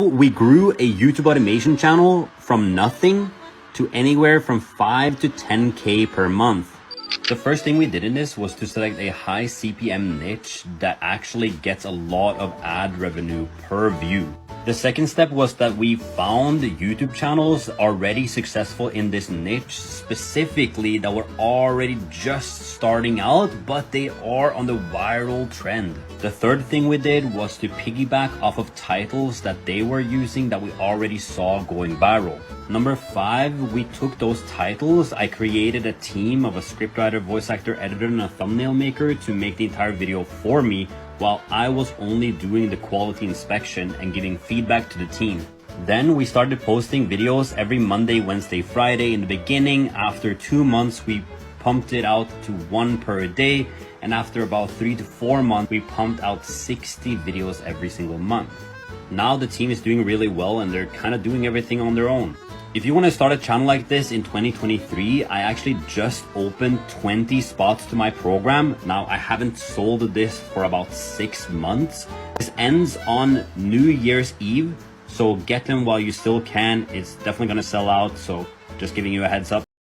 We grew a YouTube automation channel from nothing to anywhere from 5 to 10K per month. The first thing we did in this was to select a high CPM niche that actually gets a lot of ad revenue per view. The second step was that we found YouTube channels already successful in this niche, specifically that were already just starting out, but they are on the viral trend. The third thing we did was to piggyback off of titles that they were using that we already saw going viral. Number 5, we took those titles. I created a team of a scriptwriter, voice actor, editor, and a thumbnail maker to make the entire video for me, while I was only doing the quality inspection and giving feedback to the team. Then we started posting videos every Monday, Wednesday, Friday. In the beginning, after 2 months, we pumped it out to 1 per day. And after about 3 to 4 months, we pumped out 60 videos every single month. Now the team is doing really well and they're kind of doing everything on their own. If you want to start a channel like this in 2023, I actually just opened 20 spots to my program. Now I haven't sold this for about 6 months. This ends on New Year's Eve, so get them while you still can. It's definitely going to sell out, so just giving you a heads up.